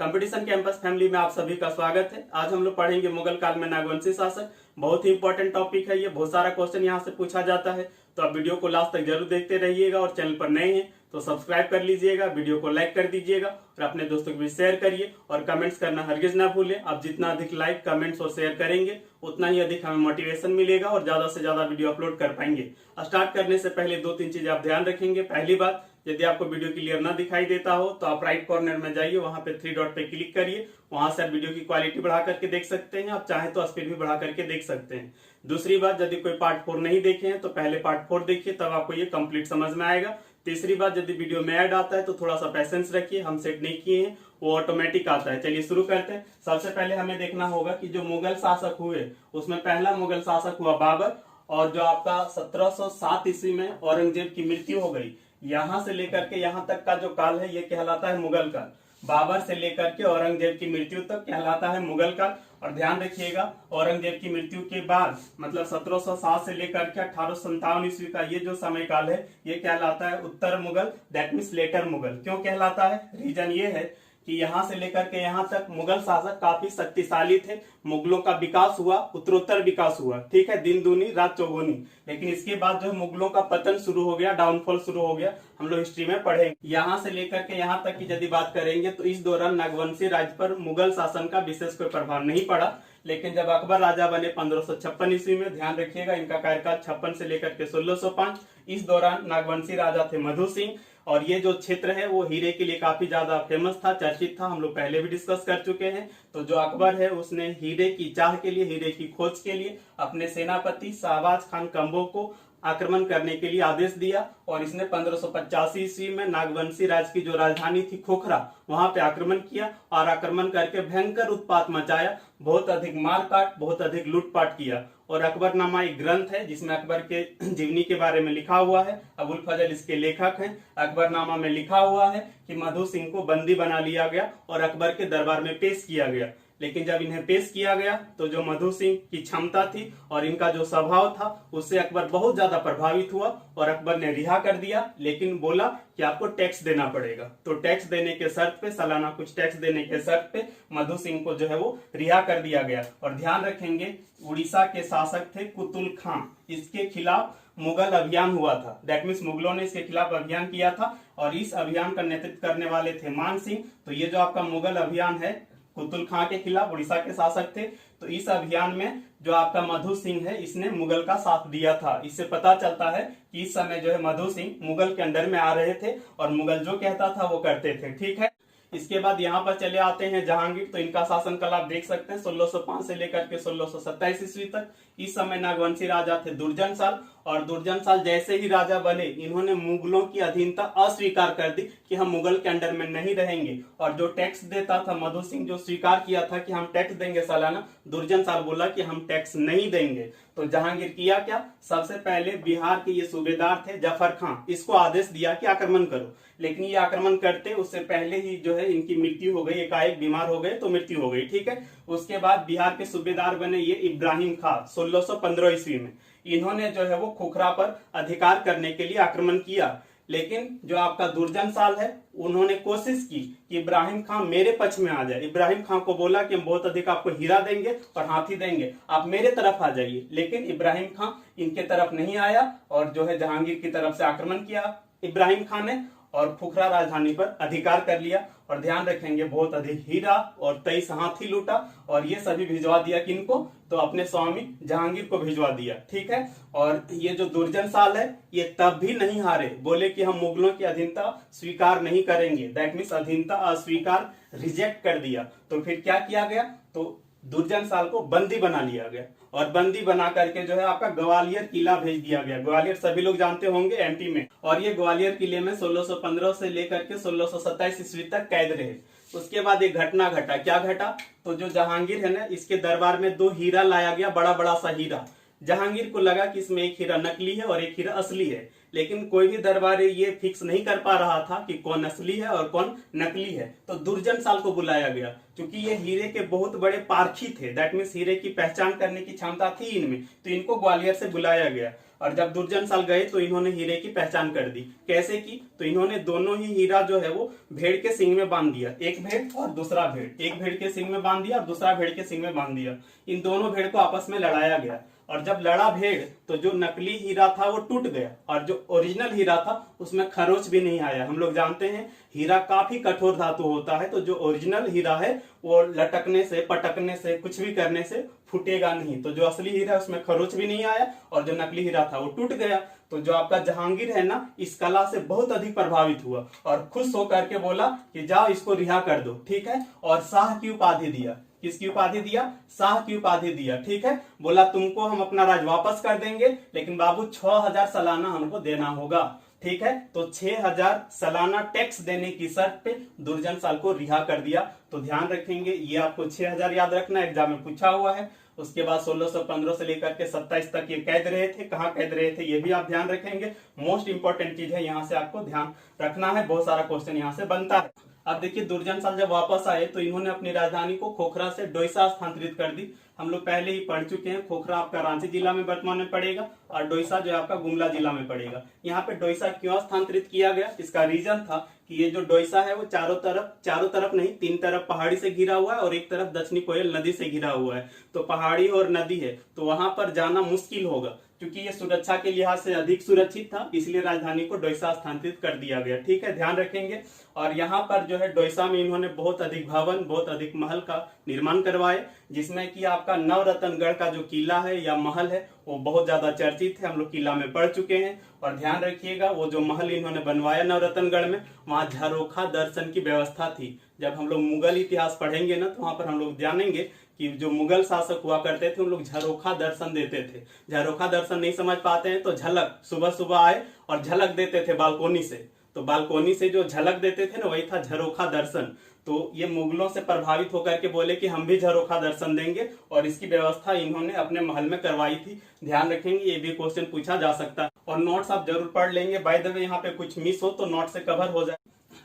Competition campus family में आप सभी का स्वागत है। आज हम लोग पढ़ेंगे मुगल काल में नागवंशी शासक। बहुत ही इंपॉर्टेंट टॉपिक है ये, बहुत सारा क्वेश्चन यहाँ से पूछा जाता है, तो आप वीडियो को लास्ट तक जरूर देखते रहिएगा। और चैनल पर नए हैं तो सब्सक्राइब कर लीजिएगा, वीडियो को लाइक कर दीजिएगा और अपने दोस्तों को भी शेयर करिए और कमेंट्स करना हरगिज ना भूलें। आप जितना अधिक लाइक, कमेंट्स और शेयर करेंगे उतना ही अधिक हमें मोटिवेशन मिलेगा और ज्यादा से ज्यादा वीडियो अपलोड कर पाएंगे। स्टार्ट करने से पहले 2-3 चीजें आप ध्यान रखेंगे। पहली बात, यदि आपको वीडियो क्लियर ना दिखाई देता हो तो आप राइट कॉर्नर में जाइए, वहां पे 3 डॉट पे क्लिक करिए, वहां से आप वीडियो की क्वालिटी बढ़ा करके देख सकते हैं। आप चाहें तो स्पीड भी बढ़ा करके देख सकते हैं। दूसरी बात, यदि कोई पार्ट 4 नहीं देखे हैं तो पहले पार्ट 4 देखिए, तब आपको ये कंप्लीट समझ में आएगा। तीसरी बात, यदि वीडियो में ऐड आता है तो थोड़ा सा पेशेंस रखिए, हम सेट नहीं किए हैं, वो ऑटोमेटिक आता है। चलिए शुरू करते हैं। सबसे पहले हमें देखना होगा कि जो मुगल शासक हुए उसमें पहला मुगल शासक हुआ बाबर, और जो आपका 1707 ईस्वी में औरंगजेब की मृत्यु हो गई। यहां से लेकर के यहां तक का जो काल है ये कहलाता है मुगल काल। बाबर से लेकर के औरंगजेब की मृत्यु तक कहलाता है मुगल काल। और ध्यान रखिएगा, औरंगजेब की मृत्यु के बाद मतलब 1707 से लेकर के 1857 ईस्वी का ये जो समय काल है ये कहलाता है उत्तर Mughal, that means later Mughal. क्यों कहलाता है? रीजन ये है कि यहां से लेकर के यहां तक मुगल शासक काफी शक्तिशाली थे। मुगलों का विकास हुआ, उत्तरोत्तर विकास हुआ, ठीक है, दिन दूनी रात चौगुनी। लेकिन इसके बाद जो मुगलों का पतन शुरू हो गया, डाउनफॉल शुरू हो गया, हम लोग हिस्ट्री में पढ़ेंगे। यहां से लेकर के यहां तक की यदि बात करेंगे तो इस दौरान नागवंशी राज्य पर मुगल शासन का विशेष कोई प्रभाव नहीं पड़ा। लेकिन जब अकबर राजा बने 1556 ईस्वी में, ध्यान रखिएगा इनका कार्यकाल 56 से लेकर के 1605, इस दौरान नागवंशी राजा थे मधु सिंह। और ये जो क्षेत्र है वो हीरे के लिए काफी ज्यादा फेमस था, चर्चित था, हम लोग पहले भी डिस्कस कर चुके हैं। तो जो अकबर है उसने हीरे की चाह के लिए, हीरे की खोज के लिए अपने सेनापति शाहबाज खान कंबो को आक्रमण करने के लिए आदेश दिया। और इसने 1585 ईस्वी में नागवंशी राज्य की जो राजधानी थी खोखरा, वहां पे आक्रमण किया और आक्रमण करके भयंकर उत्पात मचाया, बहुत अधिक मारकाट, बहुत अधिक लूटपाट किया। और अकबरनामा एक ग्रंथ है जिसमें अकबर के जीवनी के बारे में लिखा हुआ है, अबुल फजल इसके लेखक हैं। अकबरनामा में लिखा हुआ है कि मधु सिंह को बंदी बना लिया गया और अकबर के दरबार में पेश किया गया। लेकिन जब इन्हें पेश किया गया तो जो मधु सिंह की क्षमता थी और इनका जो स्वभाव था उससे अकबर बहुत ज्यादा प्रभावित हुआ और अकबर ने रिहा कर दिया। लेकिन बोला कि आपको टैक्स देना पड़ेगा। तो टैक्स देने के शर्त पे, सालाना कुछ टैक्स देने के शर्त पे मधु सिंह को जो है वो रिहा कर दिया गया। और ध्यान रखेंगे, उड़ीसा के शासक थे कुतुल खान, इसके खिलाफ मुगल अभियान हुआ था, दैट मीन्स मुगलों ने इसके खिलाफ अभियान किया था और इस अभियान का नेतृत्व करने वाले थे मान सिंह। तो ये जो आपका मुगल अभियान है कुतुल खान के खिलाफ, उड़ीसा के शासक थे, तो इस अभियान में जो आपका मधु सिंह है इसने मुगल का साथ दिया था। इससे पता चलता है कि इस समय जो है मधु सिंह मुगल के अंडर में आ रहे थे और मुगल जो कहता था वो करते थे, ठीक है। इसके बाद यहाँ पर चले आते हैं जहांगीर। तो इनका शासनकाल आप देख सकते हैं 1605 से लेकर के 1627 ईस्वी तक। इस समय नागवंशी राजा थे दुर्जनशाल, और दुर्जनशाल जैसे ही राजा बने इन्होंने मुगलों की अधीनता अस्वीकार कर दी कि हम मुगल के अंडर में नहीं रहेंगे। और जो टैक्स देता था मधु सिंह, जो स्वीकार किया था कि हम टैक्स देंगे सालाना, दुर्जनशाल बोला कि हम टैक्स नहीं देंगे। तो जहांगीर किया क्या, सबसे पहले बिहार के ये सूबेदार थे जफर खान, इसको आदेश दिया कि आक्रमण करो। लेकिन ये आक्रमण करते उससे पहले ही जो है इनकी मृत्यु हो गई, एकाएक बीमार हो गए तो मृत्यु हो गई, ठीक है। उसके बाद बिहार के सूबेदार बने ये इब्राहिम खान 1615 ईस्वी में। इन्होंने जो है वो खोखरा पर अधिकार करने के लिए आक्रमण किया। लेकिन जो आपका दुर्जनशाल है उन्होंने कोशिश की कि इब्राहिम खान मेरे पक्ष में आ जाए। इब्राहिम खान को बोला कि हम बहुत अधिक आपको हीरा देंगे और हाथी देंगे, आप मेरे तरफ आ जाइए। लेकिन इब्राहिम खान इनके तरफ नहीं आया और जो है जहांगीर की तरफ से आक्रमण किया इब्राहिम खान ने और खोखरा राजधानी पर अधिकार कर लिया। और ध्यान रखेंगे बहुत अधिक हीरा और 23 हाथी लूटा और ये सभी भिजवा दिया किनको, तो अपने स्वामी जहांगीर को भिजवा दिया, ठीक है। और ये जो दुर्जनशाल है ये तब भी नहीं हारे, बोले कि हम मुगलों की अधीनता स्वीकार नहीं करेंगे, दैट मीन्स अधीनता अस्वीकार, रिजेक्ट कर दिया। तो फिर क्या किया गया, तो दुर्जनशाल को बंदी बना लिया गया और बंदी बना करके जो है आपका ग्वालियर किला भेज दिया गया। ग्वालियर सभी लोग जानते होंगे एमपी में। और ये ग्वालियर किले में 1615 से लेकर के 1627 ईस्वी तक कैद रहे। उसके बाद एक घटना घटा। क्या घटा, तो जो जहांगीर है ना इसके दरबार में 2 हीरा लाया गया, बड़ा बड़ा सा हीरा। जहांगीर को लगा कि इसमें एक हीरा नकली है और एक हीरा असली है, लेकिन कोई भी दरबारी ये फिक्स नहीं कर पा रहा था कि कौन असली है और कौन नकली है। तो दुर्जन साल को बुलाया गया, क्योंकि ये हीरे के बहुत बड़े पारखी थे, दैट मीन्स हीरे की पहचान करने की क्षमता थी इनमें, तो इनको ग्वालियर से बुलाया गया। और जब दुर्जन साल गए तो इन्होंने हीरे की पहचान कर दी। कैसे की? तो इन्होंने दोनों ही हीरा जो है वो भेड़ के सींग में बांध दिया, एक भेड़ और दूसरा भेड़, एक भेड़ के सींग में बांध दिया और दूसरा भेड़ के सींग में बांध दिया। इन दोनों भेड़ को आपस में लड़ाया गया, और जब लड़ा भेड़ तो जो नकली हीरा था वो टूट गया, और जो ओरिजिनल हीरा था उसमें खरोच भी नहीं आया। हम लोग जानते हैं हीरा काफी कठोर धातु होता है, तो जो ओरिजिनल हीरा है वो लटकने से, पटकने से, कुछ भी करने से फूटेगा नहीं। तो जो असली हीरा है उसमें खरोच भी नहीं आया, और जो नकली हीरा था वो टूट गया। तो जो आपका जहांगीर है ना, इस कला से बहुत अधिक प्रभावित हुआ और खुश होकर के बोला कि जाओ इसको रिहा कर दो, ठीक है। और शाह की उपाधि दिया। किसकी उपाधि दिया? शाह की उपाधि दिया, ठीक है। बोला तुमको हम अपना राज वापस कर देंगे, लेकिन बाबू 6000 सालाना हमको देना होगा, ठीक है। तो 6000 सालाना टैक्स देने की शर्त पे दुर्जन साल को रिहा कर दिया। तो ध्यान रखेंगे, ये आपको 6000 याद रखना, एग्जाम में पूछा हुआ है। उसके बाद 1615 से लेकर के 27 तक ये कैद रहे थे। कहाँ कैद रहे थे ये भी आप ध्यान रखेंगे, मोस्ट इंपॉर्टेंट चीज है, यहाँ से आपको ध्यान रखना है, बहुत सारा क्वेश्चन यहाँ से बनता है। अब देखिए, दुर्जन साल जब वापस आए तो इन्होंने अपनी राजधानी को खोखरा से डोईसा स्थानांतरित कर दी। हम लोग पहले ही पढ़ चुके हैं, खोखरा आपका रांची जिला में वर्तमान में पड़ेगा और डोईसा जो आपका गुमला जिला में पड़ेगा। यहाँ पे डोईसा क्यों स्थानांतरित किया गया? इसका रीजन था कि ये जो डोईसा है वो चारों तरफ नहीं, 3 तरफ पहाड़ी से घिरा हुआ है और एक तरफ दक्षिणी कोयल नदी से घिरा हुआ है। तो पहाड़ी और नदी है, तो वहां पर जाना मुश्किल होगा, क्योंकि ये सुरक्षा के लिहाज से अधिक सुरक्षित था, इसलिए राजधानी को डोईसा स्थानांतरित कर दिया गया, ठीक है, ध्यान रखेंगे। और यहाँ पर जो है डोईसा में इन्होंने बहुत अधिक भवन, बहुत अधिक महल का निर्माण करवाए, जिसमें कि आपका नवरत्नगढ़ का जो किला है या महल है वो बहुत ज्यादा चर्चित है, हम लोग किला में पढ़ चुके हैं। और ध्यान रखिएगा, वो जो महल इन्होंने बनवाया नवरत्नगढ़ में, वहां झरोखा दर्शन की व्यवस्था थी। जब हम लोग मुगल इतिहास पढ़ेंगे ना, तो वहां पर हम लोग जानेंगे कि जो मुगल शासक हुआ करते थे उन लोग झरोखा दर्शन देते थे। झरोखा दर्शन नहीं समझ पाते हैं तो झलक, सुबह सुबह आए और झलक देते थे बालकोनी से, तो बालकोनी से जो झलक देते थे ना, वही था झरोखा दर्शन। तो ये मुगलों से प्रभावित होकर के बोले कि हम भी झरोखा दर्शन देंगे, और इसकी व्यवस्था इन्होंने अपने महल में करवाई थी। ध्यान रखेंगे, ये भी क्वेश्चन पूछा जा सकता है, और नोट्स आप जरूर पढ़ लेंगे। बाय द वे, यहाँ पे कुछ मिस हो तो नोट से कवर हो जाए।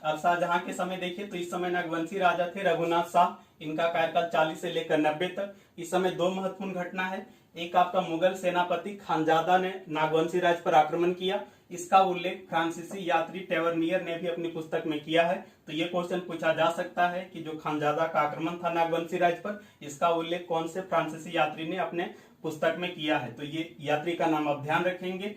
अब शाहजहां के समय देखिए तो इस समय नागवंशी राजा थे रघुनाथ शाह, इनका कार्यकाल 40 से लेकर 90 तक। इस समय 2 महत्वपूर्ण घटना है। एक आपका मुगल सेनापति खानजादा ने नागवंशी राज्य पर आक्रमण किया, इसका उल्लेख फ्रांसीसी यात्री टेवर्नियर ने भी अपनी पुस्तक में किया है। तो ये क्वेश्चन पूछा जा सकता है कि जो खानजादा का आक्रमण था नागवंशी राज्य पर, इसका उल्लेख कौन से फ्रांसीसी यात्री ने अपने पुस्तक में किया है। तो ये यात्री का नाम आप ध्यान रखेंगे।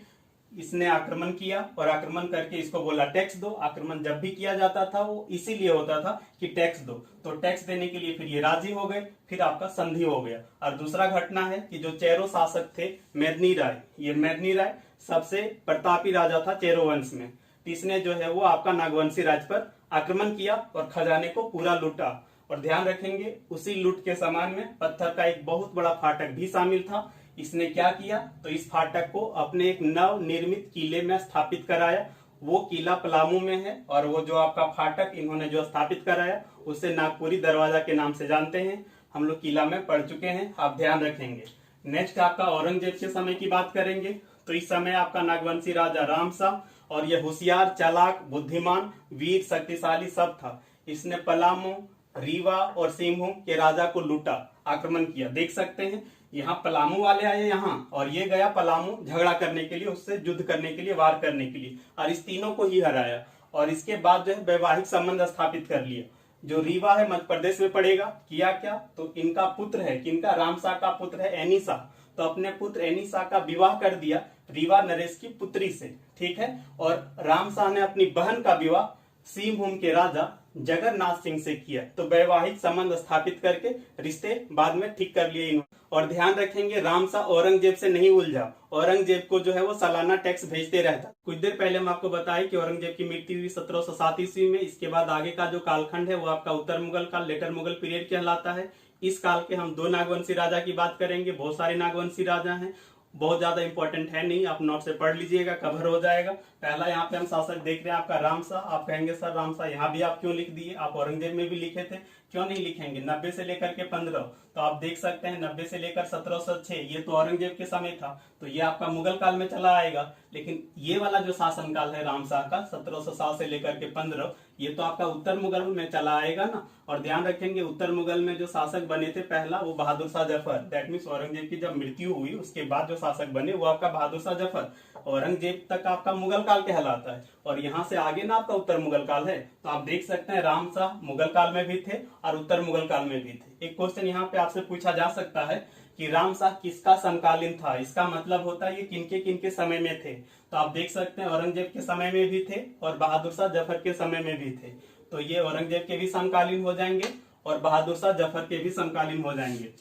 इसने आक्रमण किया और आक्रमण करके इसको बोला टैक्स दो। आक्रमण जब भी किया जाता था वो इसीलिए होता था कि टैक्स दो, तो टैक्स देने के लिए फिर ये राजी हो गए, फिर आपका संधि हो गया। और दूसरा घटना है कि जो चेरो शासक थे मेदिनी राय, ये मेदिनी राय सबसे प्रतापी राजा था चेरो वंश में, इसने जो है वो आपका नागवंशी राज्य पर आक्रमण किया और खजाने को पूरा लूटा। और ध्यान रखेंगे, उसी लूट के सामान में पत्थर का एक बहुत बड़ा फाटक भी शामिल था। इसने क्या किया, तो इस फाटक को अपने एक नव निर्मित किले में स्थापित कराया। वो किला पलामू में है, और वो जो आपका फाटक इन्होंने जो स्थापित कराया उसे नागपुरी दरवाजा के नाम से जानते हैं। हम लोग किला में पढ़ चुके हैं, आप ध्यान रखेंगे। नेक्स्ट आपका औरंगजेब के समय की बात करेंगे। तो इस समय आपका नागवंशी राजा राम शाह, और यह होशियार, चालाक, बुद्धिमान, वीर, शक्तिशाली सब था। इसने पलामू, रीवा और सिंहभूम के राजा को लूटा, आक्रमण किया। देख सकते हैं यहाँ पलामू वाले आए यहाँ, और ये गया पलामू झगड़ा करने के लिए, उससे युद्ध करने के लिए, वार करने के लिए, और इस तीनों को ही हराया। और इसके बाद जो है वैवाहिक संबंध स्थापित कर लिया। जो रीवा है मध्य प्रदेश में पड़ेगा। किया क्या, तो इनका पुत्र है, किनका, राम शाह का पुत्र है एनी शाह, तो अपने पुत्र एनी शाह का विवाह कर दिया रीवा नरेश की पुत्री से, ठीक है। और राम शाह ने अपनी बहन का विवाह सिंहभूम के राजा जगन्नाथ सिंह से किया। तो वैवाहिक संबंध स्थापित करके रिश्ते बाद में ठीक कर लिए इन्होंने। और ध्यान रखेंगे, राम शाह औरंगजेब से नहीं उलझा, औरंगजेब को जो है वो सालाना टैक्स भेजते रहता। कुछ देर पहले हम आपको बताएं कि औरंगजेब की मृत्यु हुई 1707 ईस्वी में। इसके बाद आगे का जो कालखंड है वो आपका उत्तर मुगल काल, लेटर मुगल पीरियड कहलाता है। इस काल के हम 2 नागवंशी राजा की बात करेंगे, बहुत सारे नागवंशी राजा हैं। बहुत ज्यादा इंपॉर्टेंट है नहीं, आप नोट से पढ़ लीजिएगा, कवर हो जाएगा। पहला यहाँ पे हम शासक देख रहे हैं आपका रामशाह। आप कहेंगे सर रामशाह यहाँ भी आप क्यों लिख दिए, आप औरंगजेब में भी लिखे थे, क्यों नहीं लिखेंगे? 90 से लेकर के 15, तो आप देख सकते हैं 90 से लेकर 1706 ये तो औरंगजेब के समय था, तो ये आपका मुगल काल में चला आएगा। लेकिन ये वाला जो शासनकाल है रामशाह का 1707 से लेकर के 15, ये तो आपका उत्तर मुगल में चला आएगा ना। और ध्यान रखेंगे उत्तर मुगल में जो शासक बने थे पहला वो बहादुर शाह जफर, दैट मीन्स औरंगजेब की जब मृत्यु हुई उसके बाद जो शासक बने वो आपका बहादुर शाह जफर। औरंगजेब तक आपका मुगल काल कहलाता है और यहाँ से आगे ना आपका उत्तर मुगल काल है। तो आप देख सकते हैं रामशाह मुगल काल में भी थे और उत्तर मुगल काल में भी थे। एक क्वेश्चन यहाँ पे आपसे पूछा जा सकता है कि रामशाह किसका समकालीन था, इसका मतलब होता है ये किनके किनके समय में थे। तो आप देख सकते हैं औरंगजेब के समय में भी थे और बहादुर शाह जफर के समय में भी थे, तो ये औरंगजेब के भी समकालीन हो जाएंगे और बहादुर शाह जफर के भी समकालीन हो जाएंगे।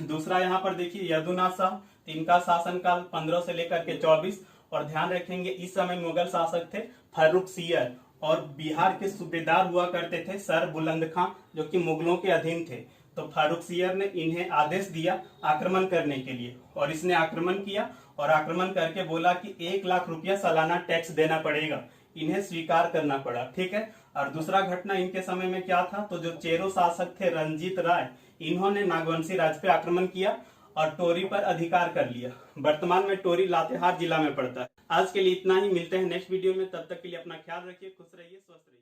दूसरा यहाँ पर देखिए यदुनाथ शाह, इनका शासनकाल 15 से लेकर के 24। और ध्यान रखेंगे इस समय मुगल शासक थे फर्रुख सियर और बिहार के सूबेदार हुआ करते थे सर बुलंद खां, जो कि मुगलों के अधीन थे। तो फारूक सियर ने इन्हें आदेश दिया आक्रमण करने के लिए और इसने आक्रमण किया और आक्रमण करके बोला कि 1 लाख रुपया सालाना टैक्स देना पड़ेगा। इन्हें स्वीकार करना पड़ा, ठीक है। और दूसरा घटना इनके समय में क्या था, तो जो चेरो शासक थे रंजीत राय, इन्होंने नागवंशी राज पे आक्रमण किया और टोरी पर अधिकार कर लिया। वर्तमान में टोरी लातेहार जिला में पड़ता है। आज के लिए इतना ही, मिलते हैं नेक्स्ट वीडियो में, तब तक के लिए अपना ख्याल रखिए, खुश रहिए, स्वस्थ रहिए।